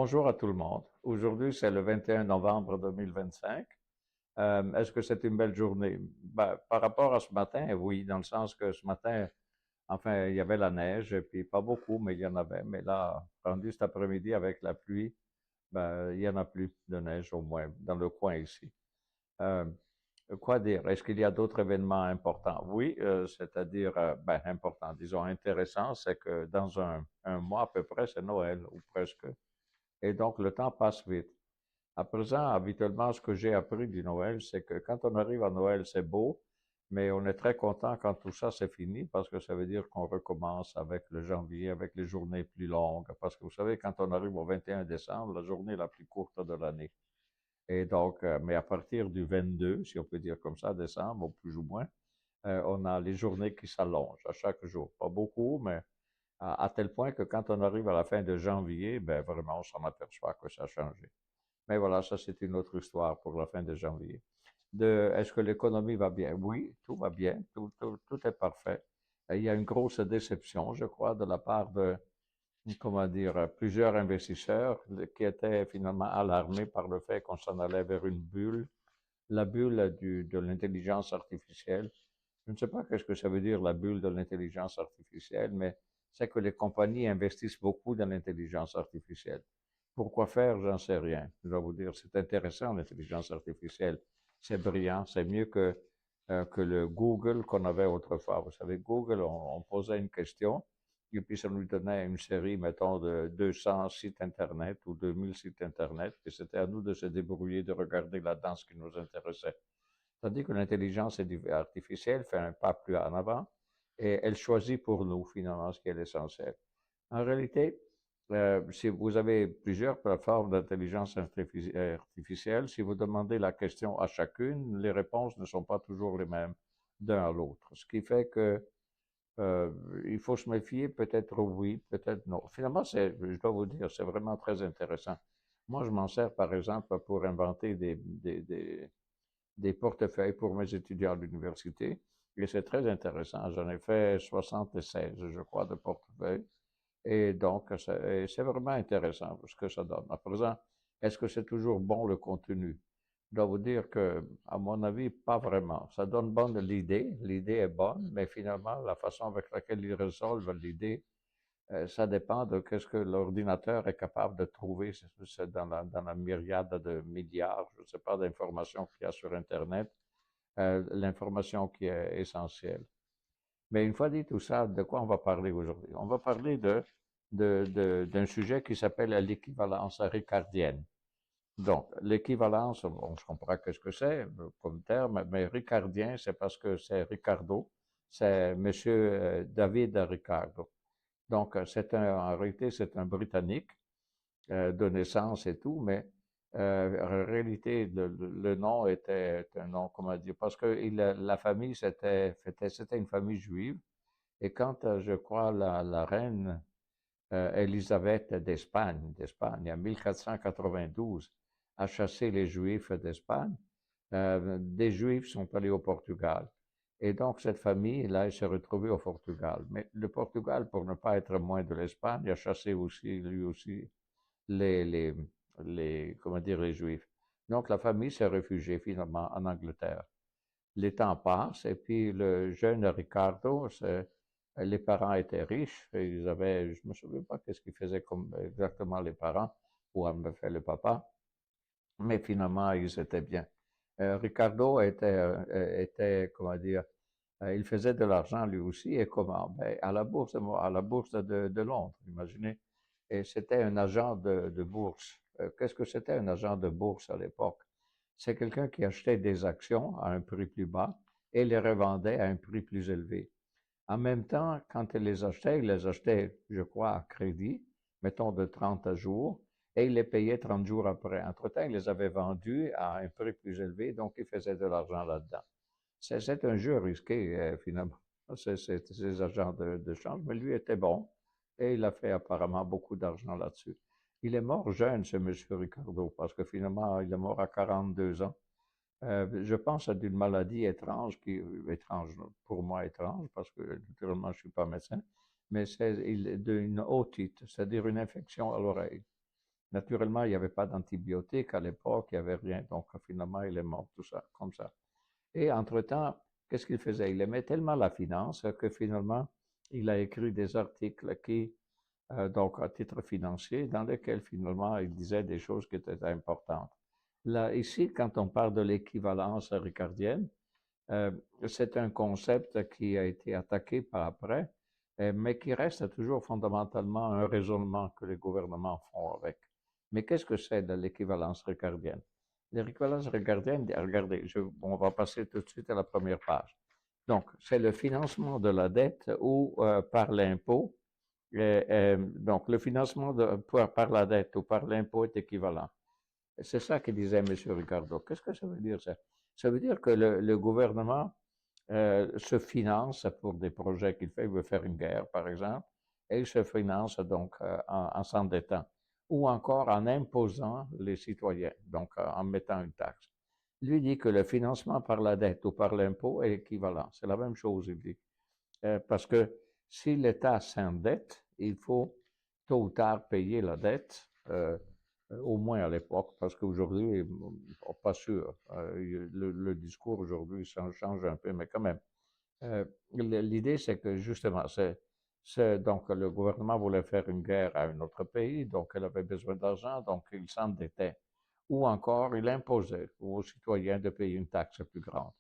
Bonjour à tout le monde. Aujourd'hui, c'est le 21 novembre 2025. Est-ce que c'est une belle journée? Ben, par rapport à ce matin, oui, dans le sens que ce matin, enfin, il y avait la neige, et puis pas beaucoup, mais il y en avait. Mais là, rendu cet après-midi avec la pluie, ben, il y en a plus de neige au moins dans le coin ici. Euh, quoi dire? Est-ce qu'il y a d'autres événements importants? Oui, c'est-à-dire, ben, importants, disons intéressants, c'est que dans un mois à peu près, c'est Noël, ou presque. Et donc, le temps passe vite. À présent, habituellement, ce que j'ai appris du Noël, c'est que quand on arrive à Noël, c'est beau, mais on est très content quand tout ça c'est fini parce que ça veut dire qu'on recommence avec le janvier, avec les journées plus longues. Parce que vous savez, quand on arrive au 21 décembre, la journée la plus courte de l'année. Et donc, mais à partir du 22, si on peut dire comme ça, décembre, ou plus ou moins, on a les journées qui s'allongent à chaque jour. Pas beaucoup, mais à tel point que quand on arrive à la fin de janvier, ben vraiment, on s'en aperçoit que ça a changé. Mais voilà, ça c'est une autre histoire pour la fin de janvier. Est-ce que l'économie va bien? Oui, tout va bien, tout est parfait. Il y a une grosse déception, je crois, de la part de, comment dire, plusieurs investisseurs qui étaient finalement alarmés par le fait qu'on s'en allait vers une bulle, la bulle de l'intelligence artificielle. Je ne sais pas qu'est-ce que ça veut dire, la bulle de l'intelligence artificielle, mais c'est que les compagnies investissent beaucoup dans l'intelligence artificielle. Pourquoi faire, j'en sais rien. Je dois vous dire, c'est intéressant, l'intelligence artificielle. C'est brillant, c'est mieux que le Google qu'on avait autrefois. Vous savez, Google, on posait une question, et puis ça nous donnait une série, mettons, de 200 sites Internet ou 2000 sites Internet, et c'était à nous de se débrouiller, de regarder là-dedans ce qui nous intéressait. Tandis que l'intelligence artificielle fait un pas plus en avant et elle choisit pour nous, finalement, ce qui est l'essentiel. En réalité, si vous avez plusieurs plateformes d'intelligence artificielle, si vous demandez la question à chacune, les réponses ne sont pas toujours les mêmes d'un à l'autre. Ce qui fait que euh, il faut se méfier, peut-être oui, peut-être non. Finalement, je dois vous dire, c'est vraiment très intéressant. Moi, je m'en sers, par exemple, pour inventer des portefeuilles pour mes étudiants à l'université. Et c'est très intéressant. J'en ai fait 76, je crois, de portefeuilles. Et donc, c'est vraiment intéressant ce que ça donne. À présent, est-ce que c'est toujours bon le contenu? Je dois vous dire que, à mon avis, pas vraiment. Ça donne bonne l'idée est bonne, mais finalement, la façon avec laquelle ils résolvent l'idée, ça dépend de ce que l'ordinateur est capable de trouver dans la myriade de milliards, je ne sais pas, d'informations qu'il y a sur Internet, l'information qui est essentielle. Mais une fois dit tout ça, de quoi on va parler aujourd'hui? On va parler d'un sujet qui s'appelle l'équivalence ricardienne. Donc, l'équivalence, bon, je comprends qu'est-ce que c'est comme terme, mais ricardien, c'est parce que c'est Ricardo, c'est Monsieur David Ricardo. Donc, en réalité, c'est un Britannique de naissance et tout, mais en réalité, le nom était un nom, comment dire, parce que la famille, c'était une famille juive, et quand, je crois, la reine Élisabeth d'Espagne, en 1492, a chassé les Juifs d'Espagne, des Juifs sont allés au Portugal. Et donc, cette famille-là, elle s'est retrouvée au Portugal. Mais le Portugal, pour ne pas être moins de l'Espagne, a chassé aussi, lui aussi, les, les, comment dire, les Juifs. Donc, la famille s'est réfugiée finalement en Angleterre. Les temps passent et puis le jeune Ricardo, les parents étaient riches et ils avaient, je me souviens pas qu'est-ce qu'ils faisaient comme exactement les parents ou en fait le papa, mais finalement ils étaient bien. Ricardo était, comment dire, il faisait de l'argent lui aussi et comment? Ben, à la bourse de Londres, imaginez. Et c'était un agent de bourse. Qu'est-ce que c'était un agent de bourse à l'époque? C'est quelqu'un qui achetait des actions à un prix plus bas et les revendait à un prix plus élevé. En même temps, quand il les achetait, je crois, à crédit, mettons de 30 jours, et il les payait 30 jours après. Entre-temps, il les avait vendus à un prix plus élevé, donc il faisait de l'argent là-dedans. C'est un jeu risqué, finalement, ces agents de change, mais lui était bon et il a fait apparemment beaucoup d'argent là-dessus. Il est mort jeune, ce monsieur Ricardo, parce que finalement, il est mort à 42 ans. Je pense à d'une maladie étrange, étrange, pour moi étrange, parce que naturellement, je ne suis pas médecin, mais c'est d'une otite, c'est-à-dire une infection à l'oreille. Naturellement, il n'y avait pas d'antibiotiques à l'époque, il n'y avait rien. Donc, finalement, il est mort, tout ça, comme ça. Et entre-temps, qu'est-ce qu'il faisait? Il aimait tellement la finance que finalement, il a écrit des articles qui, donc à titre financier, dans lesquels finalement il disait des choses qui étaient importantes. Là, ici, quand on parle de l'équivalence ricardienne, euh, c'est un concept qui a été attaqué par après, mais qui reste toujours fondamentalement un raisonnement que les gouvernements font avec. Mais qu'est-ce que c'est de l'équivalence ricardienne? L'équivalence ricardienne, regardez, on va passer tout de suite à la première page. Donc, c'est le financement de la dette ou par l'impôt. Donc, le financement par la dette ou par l'impôt est équivalent. C'est ça que disait M. Ricardo. Qu'est-ce que ça veut dire, ça? Ça veut dire que le gouvernement se finance pour des projets qu'il fait. Il veut faire une guerre, par exemple, et il se finance donc en s'endettant ou encore en imposant les citoyens, donc en mettant une taxe. Lui dit que le financement par la dette ou par l'impôt est équivalent. C'est la même chose, il dit. Parce que si l'État s'endette, il faut tôt ou tard payer la dette, au moins à l'époque, parce qu'aujourd'hui, pas sûr. Le discours aujourd'hui change un peu, mais quand même. L'idée, c'est que justement, donc le gouvernement voulait faire une guerre à un autre pays, donc elle avait besoin d'argent, donc il s'endettait. Ou encore, il imposait aux citoyens de payer une taxe plus grande.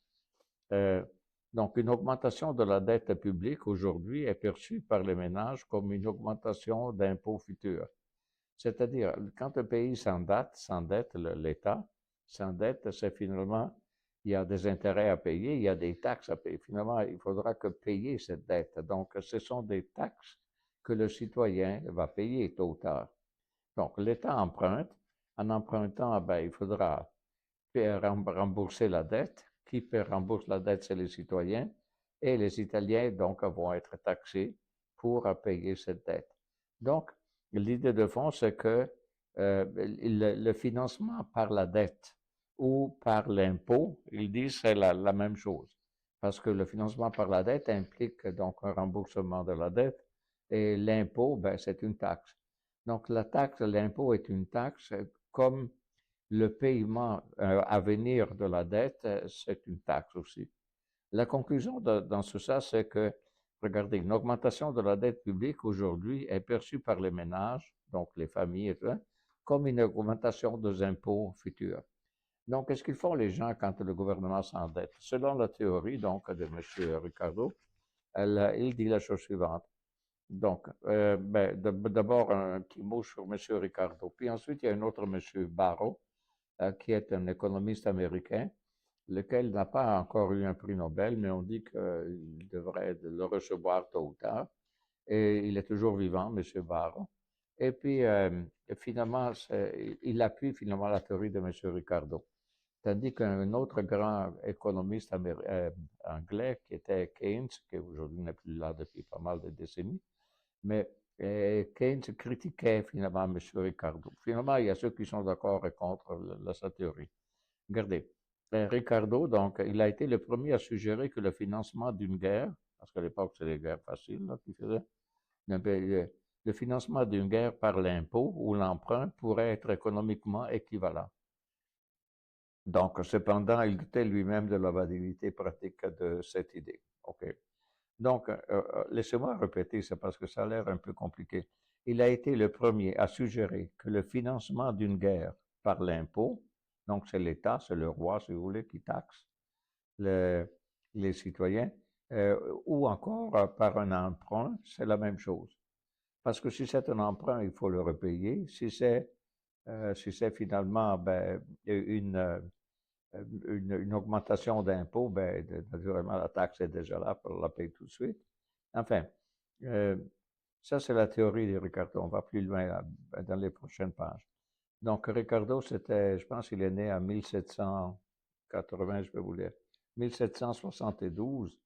Euh, donc, une augmentation de la dette publique aujourd'hui est perçue par les ménages comme une augmentation d'impôts futurs. C'est-à-dire, quand un pays s'endette, l'État s'endette, c'est finalement, il y a des intérêts à payer, il y a des taxes à payer. Finalement, il faudra que payer cette dette. Donc, ce sont des taxes que le citoyen va payer tôt ou tard. Donc, l'État emprunte. En empruntant, ben, il faudra rembourser la dette. Qui rembourse la dette, c'est les citoyens. Et les Italiens, donc, vont être taxés pour payer cette dette. Donc, l'idée de fond, c'est que le financement par la dette ou par l'impôt, ils disent c'est la même chose. Parce que le financement par la dette implique donc un remboursement de la dette et l'impôt, ben, c'est une taxe. Donc, la taxe, l'impôt est une taxe comme le paiement à venir de la dette, c'est une taxe aussi. La conclusion dans tout ça, c'est que, regardez, une augmentation de la dette publique aujourd'hui est perçue par les ménages, donc les familles, et tout ça, comme une augmentation des impôts futurs. Donc, qu'est-ce qu'ils font les gens quand le gouvernement s'endette? Selon la théorie donc de M. Ricardo, il dit la chose suivante. Donc, ben, d'abord un petit mot sur M. Ricardo. Puis ensuite, il y a un autre M. Barrow, qui est un économiste américain, lequel n'a pas encore eu un prix Nobel, mais on dit qu'il devrait le recevoir tôt ou tard. Et il est toujours vivant, M. Barr. Et puis, finalement, il appuie finalement la théorie de M. Ricardo. Tandis qu'un autre grand économiste anglais, qui était Keynes, qui aujourd'hui n'est plus là depuis pas mal de décennies, mais Keynes critiquait finalement M. Ricardo. Finalement, il y a ceux qui sont d'accord et contre sa théorie. Regardez, Ricardo, donc, il a été le premier à suggérer que le financement d'une guerre, parce qu'à l'époque, c'est des guerres faciles qu'il faisait, le financement d'une guerre par l'impôt ou l'emprunt pourrait être économiquement équivalent. Donc, cependant, il doutait lui-même de la validité pratique de cette idée. OK. Donc, laissez-moi répéter ça parce que ça a l'air un peu compliqué. Il a été le premier à suggérer que le financement d'une guerre par l'impôt, donc c'est l'État, c'est le roi, si vous voulez, qui taxe le- les citoyens, ou encore par un emprunt, c'est la même chose. Parce que si c'est un emprunt, il faut le repayer. Si c'est finalement ben, une augmentation d'impôt, ben, naturellement, la taxe est déjà là pour la payer tout de suite. Enfin, euh, ça, c'est la théorie de Ricardo. On va plus loin dans les prochaines pages. Donc, Ricardo, je pense qu'il est né en 1780, je peux vous lire, 1772,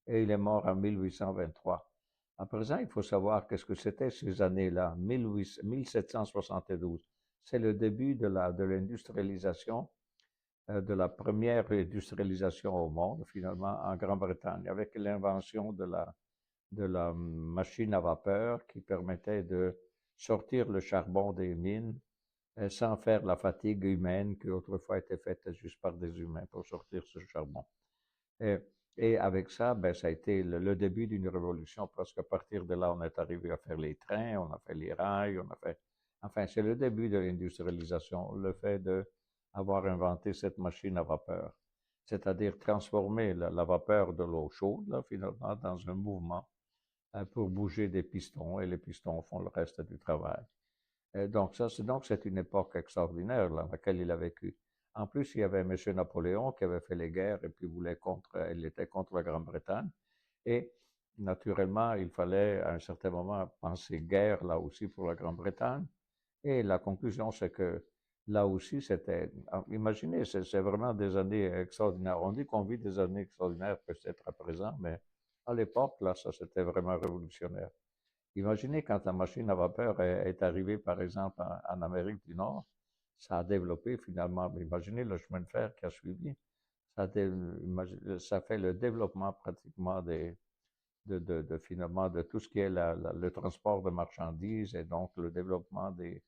et il est mort en 1823. À présent, il faut savoir qu'est-ce que c'était ces années-là, 1772. C'est le début de l'industrialisation, de la première industrialisation au monde, finalement, en Grande-Bretagne, avec l'invention de la machine à vapeur qui permettait de sortir le charbon des mines sans faire la fatigue humaine qui autrefois était faite juste par des humains pour sortir ce charbon. Et, et avec ça, ben, ça a été le début d'une révolution parce qu'à partir de là, on est arrivé à faire les trains, on a fait les rails, on a fait... Enfin, c'est le début de l'industrialisation, le fait d'avoir inventé cette machine à vapeur, c'est-à-dire transformer la vapeur de l'eau chaude, là, finalement, dans un mouvement pour bouger des pistons, et les pistons font le reste du travail. Donc c'est une époque extraordinaire dans laquelle il a vécu. En plus, il y avait M. Napoléon qui avait fait les guerres et puis il était contre la Grande-Bretagne. Et naturellement, il fallait à un certain moment penser guerre là aussi pour la Grande-Bretagne. Et la conclusion, c'est que là aussi, imaginez, c'est vraiment des années extraordinaires. On dit qu'on vit des années extraordinaires peut-être à présent, mais à l'époque, là, ça c'était vraiment révolutionnaire. Imaginez quand la machine à vapeur est arrivée, par exemple, en Amérique du Nord, ça a développé finalement, imaginez le chemin de fer qui a suivi, ça fait le développement pratiquement finalement de tout ce qui est le transport de marchandises et donc le développement de-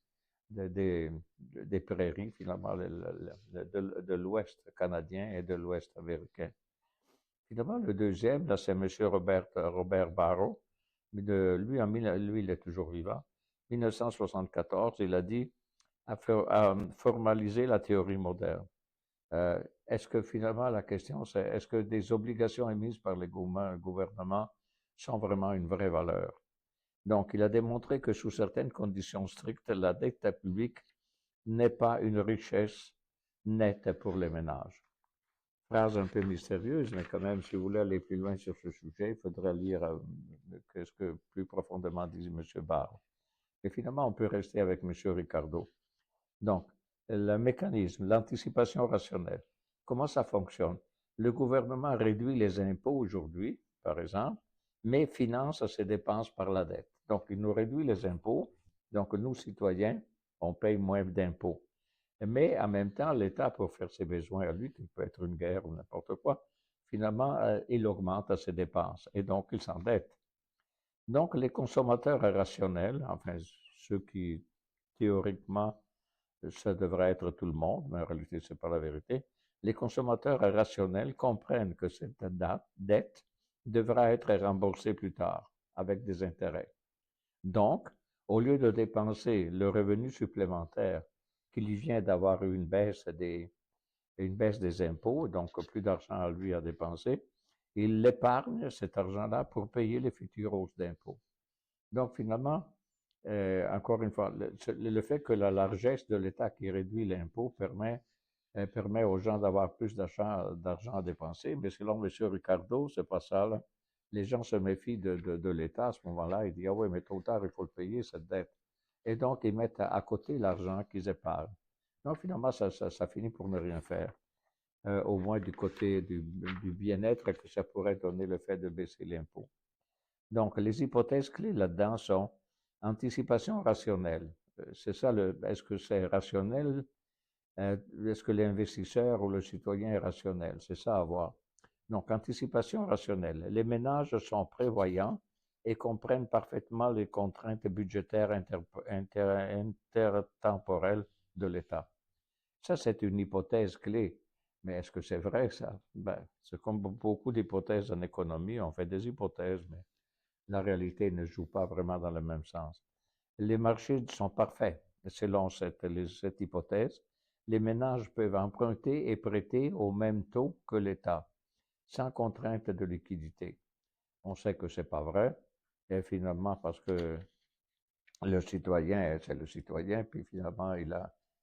des, des prairies finalement de l'Ouest canadien et de l'Ouest américain. Finalement, le deuxième, là, c'est M. Robert Barrow. Lui, il est toujours vivant. 1974, il a dit à formaliser la théorie moderne. Est-ce que finalement, la question, c'est est-ce que des obligations émises par les gouvernements sont vraiment une vraie valeur? Donc, il a démontré que sous certaines conditions strictes, la dette publique n'est pas une richesse nette pour les ménages. Phrase un peu mystérieuse, mais quand même, si vous voulez aller plus loin sur ce sujet, il faudrait lire ce que plus profondément dit M. Barr. Et finalement, on peut rester avec M. Ricardo. Donc, le mécanisme, l'anticipation rationnelle, comment ça fonctionne? Le gouvernement réduit les impôts aujourd'hui, par exemple, mais finance ses dépenses par la dette. Donc, il nous réduit les impôts, donc nous, citoyens, on paye moins d'impôts. Mais en même temps, l'État, pour faire ses besoins à lui, qui peut être une guerre ou n'importe quoi, finalement, il augmente ses dépenses et donc il s'endette. Donc, les consommateurs rationnels, enfin, ceux qui, théoriquement, ça devrait être tout le monde, mais en réalité, ce n'est pas la vérité, les consommateurs rationnels comprennent que cette dette devra être remboursée plus tard avec des intérêts. Donc, au lieu de dépenser le revenu supplémentaire qu'il vient d'avoir une baisse des impôts, donc plus d'argent à lui à dépenser, il l'épargne, cet argent-là, pour payer les futures hausses d'impôts. Donc, finalement, encore une fois, le fait que la largesse de l'État qui réduit l'impôt permet aux gens d'avoir plus d'argent à dépenser, mais selon M. Ricardo, c'est pas ça, là. Les gens se méfient de l'État à ce moment-là. Ils disent, ah oui, mais tôt ou tard, il faut le payer, cette dette. Et donc, ils mettent à côté l'argent qu'ils épargnent. Donc, finalement, ça finit pour ne rien faire. Au moins du côté du bien-être que ça pourrait donner le fait de baisser l'impôt. Donc, les hypothèses clés là-dedans sont anticipation rationnelle. C'est ça, est-ce que c'est rationnel? Est-ce que l'investisseur ou le citoyen est rationnel? C'est ça à voir. Donc, anticipation rationnelle. Les ménages sont prévoyants et comprennent parfaitement les contraintes budgétaires intertemporelles de l'État. Ça, c'est une hypothèse clé. Mais est-ce que c'est vrai, ça? Ben, c'est comme beaucoup d'hypothèses en économie, on fait des hypothèses, mais la réalité ne joue pas vraiment dans le même sens. Les marchés sont parfaits. Selon cette hypothèse, les ménages peuvent emprunter et prêter au même taux que l'État, sans contrainte de liquidité. On sait que c'est pas vrai, et finalement, parce que le citoyen, c'est le citoyen, puis finalement,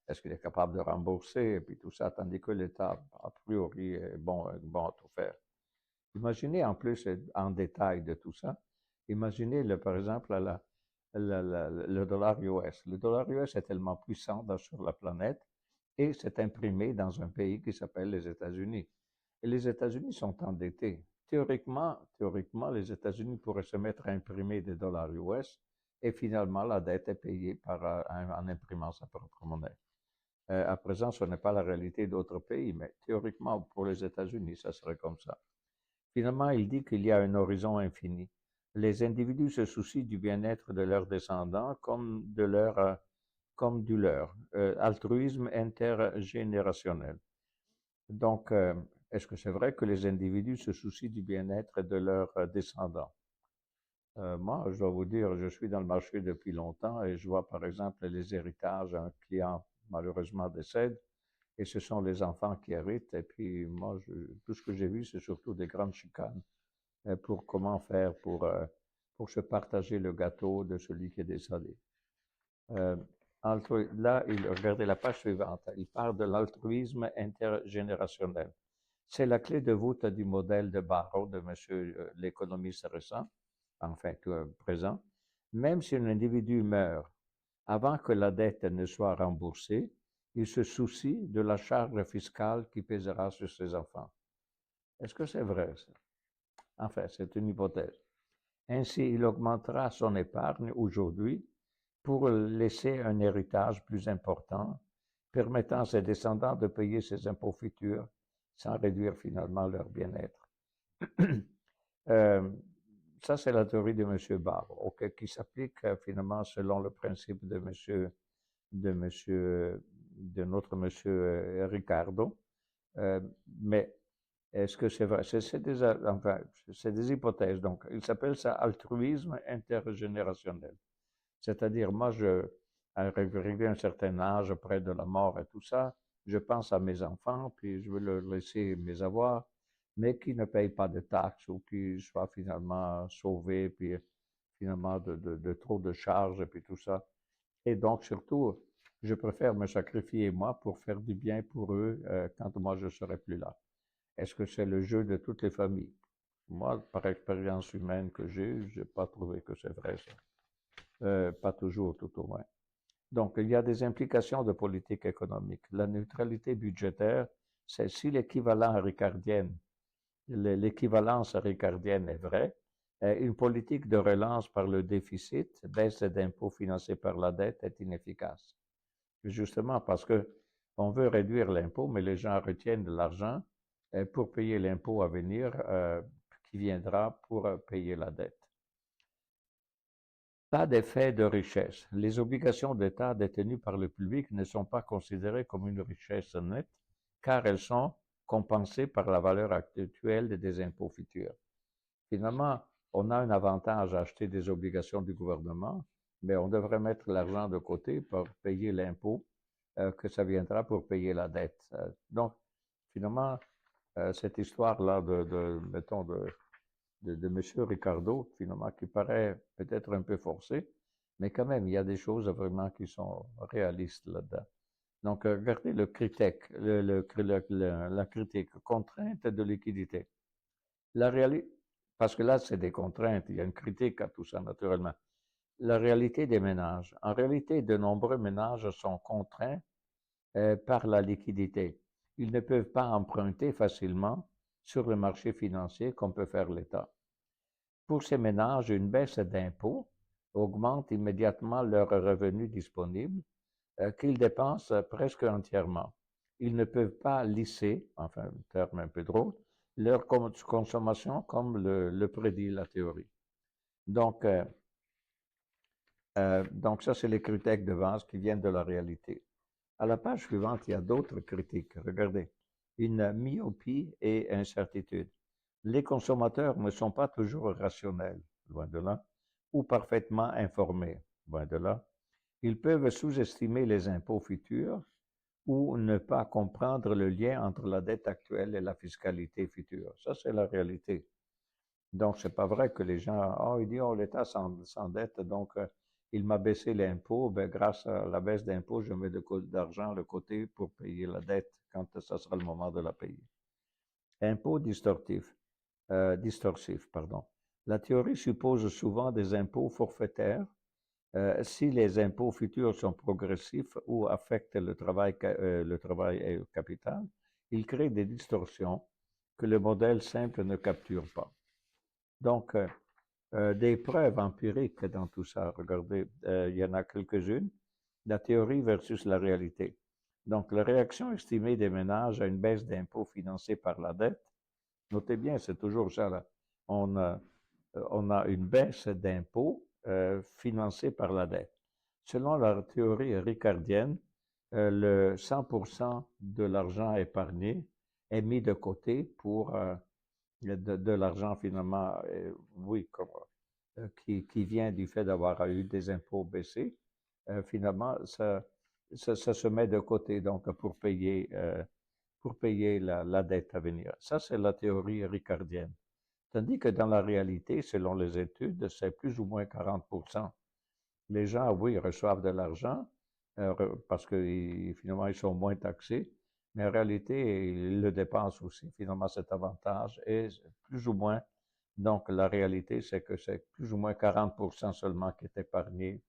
est-ce qu'il est capable de rembourser, et puis tout ça, tandis que l'État, a priori, est bon à tout faire. Imaginez en plus, en détail de tout ça, imaginez, par exemple, le dollar US. Le dollar US est tellement puissant sur la planète et c'est imprimé dans un pays qui s'appelle les États-Unis. Et les États-Unis sont endettés. Théoriquement, les États-Unis pourraient se mettre à imprimer des dollars US et finalement, la dette est payée en imprimant sa propre monnaie. À présent, ce n'est pas la réalité d'autres pays, mais théoriquement, pour les États-Unis, ça serait comme ça. Finalement, il dit qu'il y a un horizon infini. Les individus se soucient du bien-être de leurs descendants comme de leur comme du leur. Altruisme intergénérationnel. Donc, est-ce que c'est vrai que les individus se soucient du bien-être de leurs descendants? Moi, je dois vous dire, je suis dans le marché depuis longtemps et je vois par exemple les héritages. Un client malheureusement décède et ce sont les enfants qui héritent. Et puis moi, tout ce que j'ai vu, c'est surtout des grandes chicanes pour comment faire pour se partager le gâteau de celui qui est décédé. Euh, Là, regardez la page suivante. Il parle de l'altruisme intergénérationnel. C'est la clé de voûte du modèle de Barrow, de monsieur l'économiste récent, enfin présent. Même si un individu meurt avant que la dette ne soit remboursée, il se soucie de la charge fiscale qui pèsera sur ses enfants. Est-ce que c'est vrai, ça? Enfin, c'est une hypothèse. Ainsi, il augmentera son épargne aujourd'hui pour laisser un héritage plus important, permettant à ses descendants de payer ses impôts futurs sans réduire finalement leur bien-être. euh, Ça, c'est la théorie de M. Barr, qui s'applique finalement selon le principe de notre monsieur Ricardo. Mais est-ce que c'est vrai? Enfin, c'est des hypothèses. Donc, il s'appelle ça altruisme intergénérationnel. C'est-à-dire, moi, arrivé à un certain âge, près de la mort et tout ça, je pense à mes enfants, puis je veux leur laisser mes avoirs, mais qui ne payent pas de taxes ou qui soient finalement sauvés, puis finalement de trop de charges et puis tout ça. Et donc, surtout, je préfère me sacrifier moi pour faire du bien pour eux quand moi je serai plus là. Est-ce que c'est le jeu de toutes les familles? Moi, par expérience humaine que j'ai, n'ai pas trouvé que c'est vrai ça. Pas toujours, tout au moins. Donc, il y a des implications de politique économique. La neutralité budgétaire, c'est si l'équivalence ricardienne est vraie, une politique de relance par le déficit, baisse d'impôts financés par la dette est inefficace. Justement parce que on veut réduire l'impôt, mais les gens retiennent de l'argent pour payer l'impôt à venir qui viendra pour payer la dette. Pas d'effet de richesse. Les obligations d'État détenues par le public ne sont pas considérées comme une richesse nette, car elles sont compensées par la valeur actuelle des impôts futurs. Finalement, on a un avantage à acheter des obligations du gouvernement, mais on devrait mettre l'argent de côté pour payer l'impôt que ça viendra pour payer la dette. Donc, finalement, cette histoire-là mettons, de M. Ricardo, finalement, qui paraît peut-être un peu forcé, mais quand même, il y a des choses vraiment qui sont réalistes là-dedans. Donc, regardez la critique, contrainte de liquidité. Parce que là, c'est des contraintes, il y a une critique à tout ça, naturellement. La réalité des ménages. En réalité, de nombreux ménages sont contraints par la liquidité. Ils ne peuvent pas emprunter facilement sur le marché financier comme peut faire l'État. Pour ces ménages, une baisse d'impôts augmente immédiatement leurs revenus disponibles qu'ils dépensent presque entièrement. Ils ne peuvent pas lisser, enfin un terme un peu drôle, leur consommation comme le prédit la théorie. Donc ça, c'est les critiques de base qui viennent de la réalité. À la page suivante, il y a d'autres critiques. Regardez. Une myopie et incertitude. Les consommateurs ne sont pas toujours rationnels, loin de là, ou parfaitement informés, loin de là. Ils peuvent sous-estimer les impôts futurs ou ne pas comprendre le lien entre la dette actuelle et la fiscalité future. Ça, c'est la réalité. Donc, c'est pas vrai que les gens, ils disent, l'État s'endette, donc il m'a baissé l'impôt. Ben, grâce à la baisse d'impôt, je mets d'argent de côté pour payer la dette quand ça sera le moment de la payer. Impôt distorsif, pardon. La théorie suppose souvent des impôts forfaitaires. Si les impôts futurs sont progressifs ou affectent le travail et le capital, ils créent des distorsions que le modèle simple ne capture pas. Donc, des preuves empiriques dans tout ça. Regardez, il y en a quelques-unes. La théorie versus la réalité. Donc, la réaction estimée des ménages à une baisse d'impôts financée par la dette, notez bien, c'est toujours ça là. On a une baisse d'impôts financée par la dette. Selon la théorie ricardienne, le 100% de l'argent épargné est mis de côté pour de l'argent finalement, oui, qui vient du fait d'avoir eu des impôts baissés. Finalement, ça se met de côté donc pour payer la dette à venir. Ça, c'est la théorie ricardienne. Tandis que dans la réalité, selon les études, c'est plus ou moins 40%. Les gens, oui, reçoivent de l'argent parce que finalement, ils sont moins taxés, mais en réalité, ils le dépensent aussi. Finalement, cet avantage est plus ou moins. Donc, la réalité, c'est que c'est plus ou moins 40% seulement qui est épargné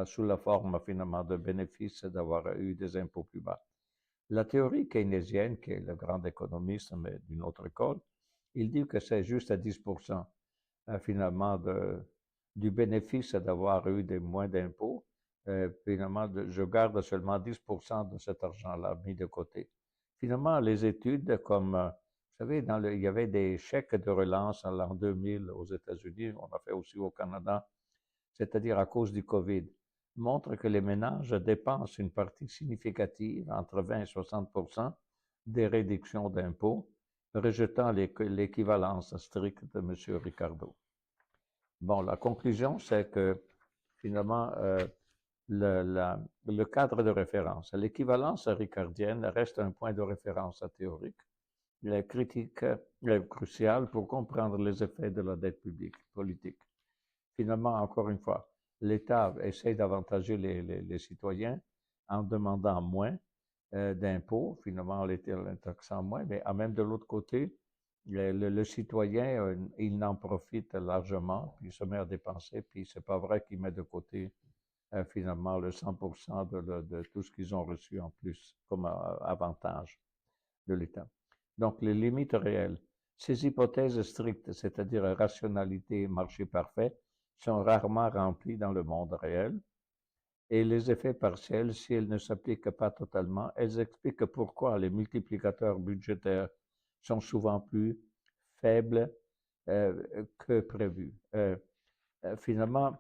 sous la forme finalement de bénéfices d'avoir eu des impôts plus bas. La théorie keynésienne, qui est le grand économiste, mais d'une autre école, il dit que c'est juste à 10% finalement du bénéfice d'avoir eu des moins d'impôts. Finalement, je garde seulement 10% de cet argent-là mis de côté. Finalement, les études comme, vous savez, il y avait des chèques de relance en l'an 2000 aux États-Unis, on a fait aussi au Canada, c'est-à-dire à cause du COVID, montrent que les ménages dépensent une partie significative, entre 20 et 60%, des réductions d'impôts, rejetant l'équivalence stricte de M. Ricardo. Bon, la conclusion, c'est que finalement, le cadre de référence, l'équivalence ricardienne reste un point de référence théorique, les critiques cruciales pour comprendre les effets de la dette publique politique. Finalement, encore une fois, l'État essaie d'avantager les citoyens en demandant moins d'impôts, finalement, en taxant moins, mais même de l'autre côté, le citoyen, il en profite largement, puis il se met à dépenser, puis c'est pas vrai qu'il met de côté finalement le 100% de tout ce qu'ils ont reçu en plus comme avantage de l'État. Donc, les limites réelles. Ces hypothèses strictes, c'est-à-dire rationalité et marché parfait, sont rarement remplies dans le monde réel. Et les effets partiels, si elles ne s'appliquent pas totalement, elles expliquent pourquoi les multiplicateurs budgétaires sont souvent plus faibles que prévu. Finalement,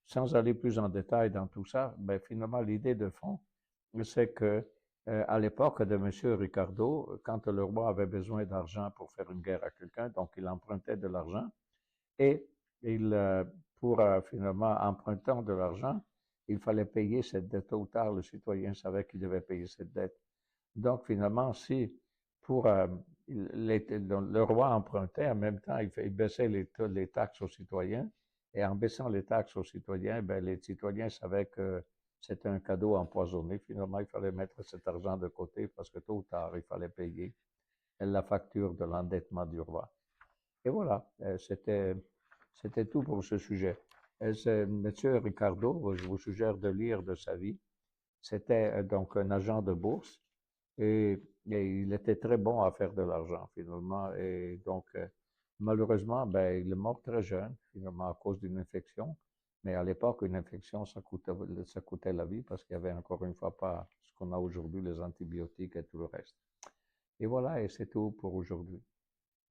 sans aller plus en détail dans tout ça, ben, finalement, l'idée de fond, c'est que à l'époque de M. Ricardo, quand le roi avait besoin d'argent pour faire une guerre à quelqu'un, donc il empruntait de l'argent, et pour finalement, empruntant de l'argent, il fallait payer cette dette. Tôt ou tard, le citoyen savait qu'il devait payer cette dette. Donc, finalement, si pour le roi empruntait, en même temps, il baissait les taxes aux citoyens, et en baissant les taxes aux citoyens, ben, les citoyens savaient que c'était un cadeau empoisonné. Finalement, il fallait mettre cet argent de côté parce que tôt ou tard, il fallait payer la facture de l'endettement du roi. Et voilà, c'était tout pour ce sujet. Monsieur Ricardo, je vous suggère de lire de sa vie. C'était donc un agent de bourse et il était très bon à faire de l'argent finalement. Et donc, malheureusement, ben, il est mort très jeune finalement à cause d'une infection. Mais à l'époque, une infection, ça coûtait la vie parce qu'il y avait encore une fois pas ce qu'on a aujourd'hui, les antibiotiques et tout le reste. Et voilà, et c'est tout pour aujourd'hui.